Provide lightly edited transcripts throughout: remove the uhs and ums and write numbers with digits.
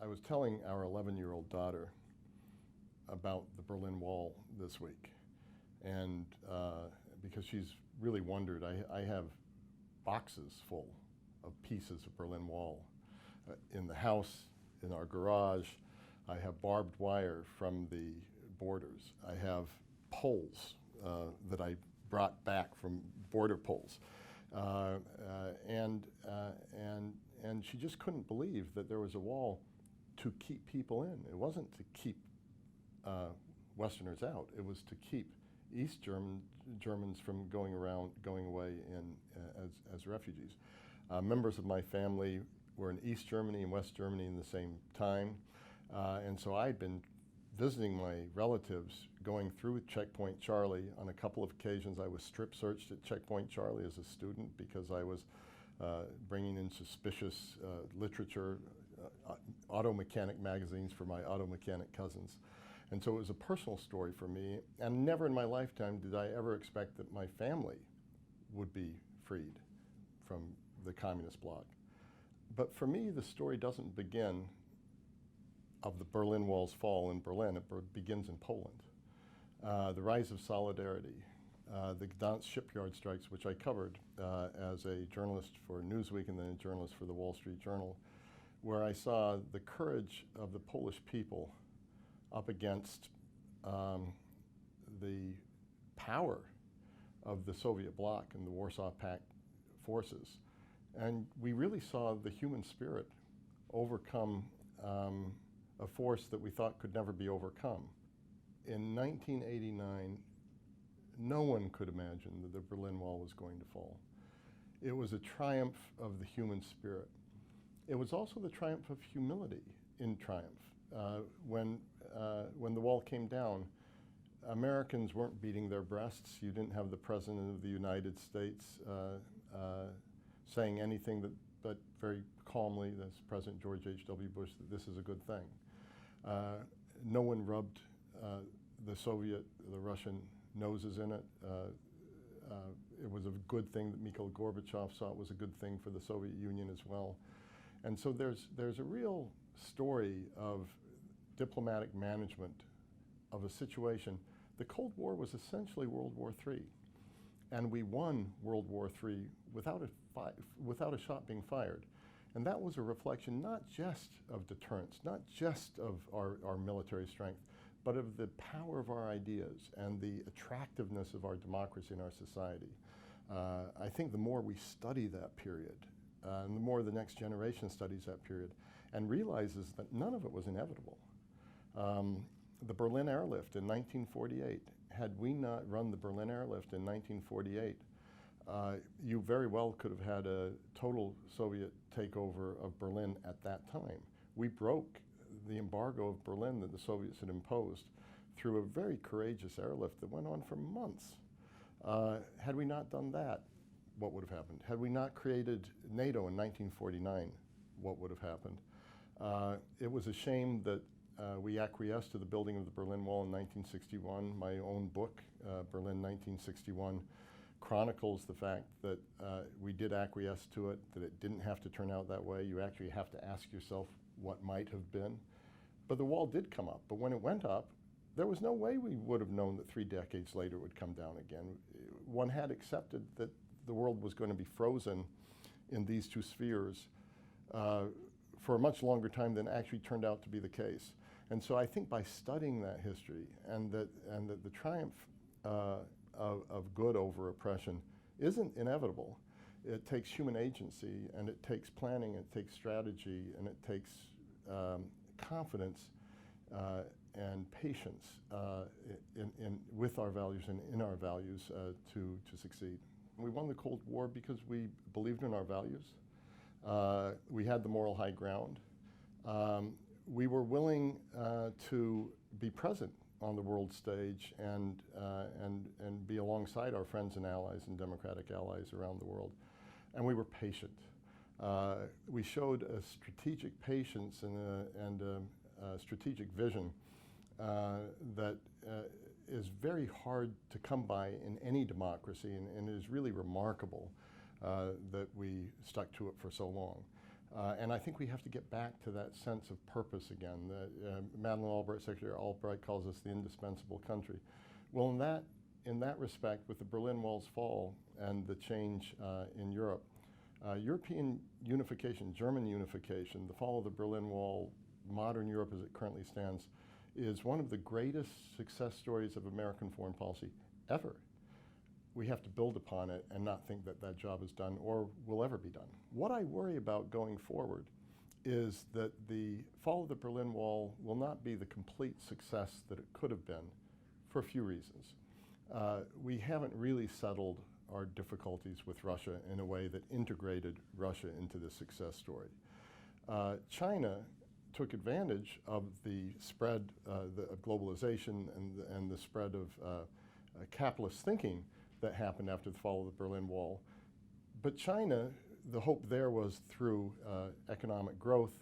was telling our 11-year-old daughter about the Berlin Wall this week, and because she's really wondered, I have boxes full of pieces of Berlin Wall in the house, in our garage. I have barbed wire from the borders. I have poles that I brought back from border poles. And she just couldn't believe that there was a wall to keep people in. It wasn't to keep Westerners out. It was to keep East Germans from going away as refugees. Members of my family were in East Germany and West Germany in the same time. And so I'd been visiting my relatives, going through Checkpoint Charlie. On a couple of occasions I was strip searched at Checkpoint Charlie as a student because I was bringing in suspicious literature, auto mechanic magazines for my auto mechanic cousins. And so it was a personal story for me, and never in my lifetime did I ever expect that my family would be freed from the communist bloc. But for me, the story doesn't begin of the Berlin Wall's fall in Berlin. It begins in Poland. The rise of solidarity, the Gdansk shipyard strikes, which I covered as a journalist for Newsweek and then a journalist for the Wall Street Journal, where I saw the courage of the Polish people up against the power of the Soviet bloc and the Warsaw Pact forces. And we really saw the human spirit overcome a force that we thought could never be overcome. In 1989, no one could imagine that the Berlin Wall was going to fall. It was a triumph of the human spirit. It was also the triumph of humility in triumph. When the wall came down, Americans weren't beating their breasts. You didn't have the President of the United States saying anything but very calmly, that's President George H.W. Bush, that this is a good thing. No one rubbed the Russian noses in it. It was a good thing that Mikhail Gorbachev saw it was a good thing for the Soviet Union as well. And so there's a real story of diplomatic management of a situation. The Cold War was essentially World War III. And we won World War III without a shot being fired. And that was a reflection not just of deterrence, not just of our military strength, but of the power of our ideas and the attractiveness of our democracy and our society. I think the more we study that period, and the more the next generation studies that period, and realizes that none of it was inevitable. The Berlin airlift in 1948, had we not run the Berlin airlift in 1948, you very well could have had a total Soviet takeover of Berlin at that time. We broke the embargo of Berlin that the Soviets had imposed through a very courageous airlift that went on for months. Had we not done that, what would have happened? Had we not created NATO in 1949, what would have happened? It was a shame that we acquiesced to the building of the Berlin Wall in 1961. My own book, Berlin 1961, chronicles the fact that we did acquiesce to it, that it didn't have to turn out that way. You actually have to ask yourself what might have been. But the wall did come up. But when it went up, there was no way we would have known that 3 decades later it would come down again. One had accepted that the world was going to be frozen in these two spheres for a much longer time than actually turned out to be the case. And so I think by studying that history and that the triumph of good over oppression isn't inevitable. It takes human agency, and it takes planning, it takes strategy, and it takes confidence and patience with our values and in our values to succeed. We won the Cold War because we believed in our values. We had the moral high ground. We were willing to be present on the world stage and be alongside our friends and allies and democratic allies around the world. And we were patient. We showed a strategic patience and a strategic vision that is very hard to come by in any democracy, and it is really remarkable that we stuck to it for so long. And I think we have to get back to that sense of purpose again. Madeleine Albright, Secretary Albright calls us the indispensable country. Well, in that respect, with the Berlin Wall's fall and the change in Europe, European unification, German unification, the fall of the Berlin Wall, modern Europe as it currently stands, is one of the greatest success stories of American foreign policy ever. We have to build upon it and not think that that job is done or will ever be done. What I worry about going forward is that the fall of the Berlin Wall will not be the complete success that it could have been for a few reasons. We haven't really settled our difficulties with Russia in a way that integrated Russia into the success story. China took advantage of the spread of globalization and the spread of capitalist thinking that happened after the fall of the Berlin Wall. But China, the hope there was through economic growth,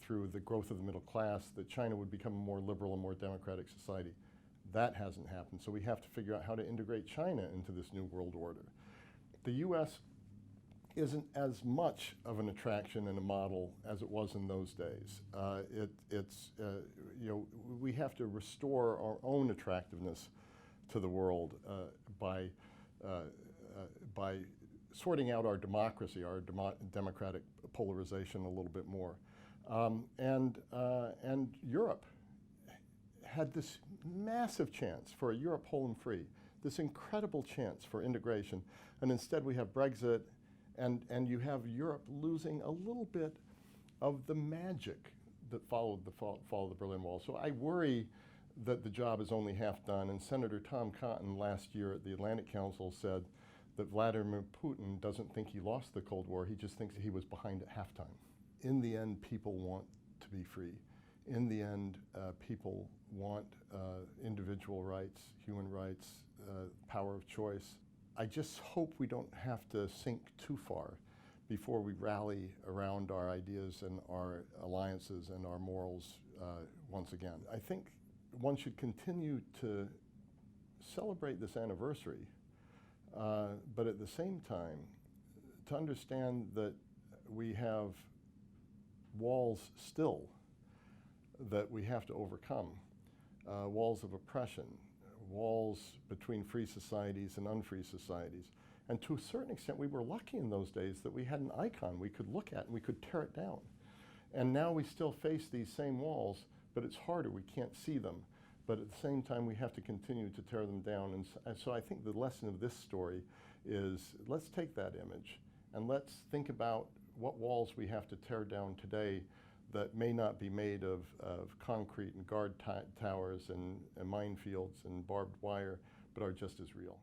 through the growth of the middle class, that China would become a more liberal and more democratic society. That hasn't happened, so we have to figure out how to integrate China into this new world order. The US isn't as much of an attraction and a model as it was in those days. We have to restore our own attractiveness to the world by sorting out our democracy, our democratic polarization a little bit more. And Europe had this massive chance for a Europe whole and free, this incredible chance for integration, and instead we have Brexit, and you have Europe losing a little bit of the magic that followed the fall of the Berlin Wall. So I worry that the job is only half done, and Senator Tom Cotton last year at the Atlantic Council said that Vladimir Putin doesn't think he lost the Cold War, he just thinks he was behind at halftime. In the end, people want to be free. In the end, people want individual rights, human rights, power of choice. I just hope we don't have to sink too far before we rally around our ideas and our alliances and our morals once again. I think one should continue to celebrate this anniversary, but at the same time, to understand that we have walls still that we have to overcome, walls of oppression, walls between free societies and unfree societies. And to a certain extent, we were lucky in those days that we had an icon we could look at and we could tear it down. And now we still face these same walls, but it's harder, we can't see them. But at the same time, we have to continue to tear them down. And so I think the lesson of this story is, let's take that image and let's think about what walls we have to tear down today that may not be made of concrete and guard towers and minefields and barbed wire, but are just as real.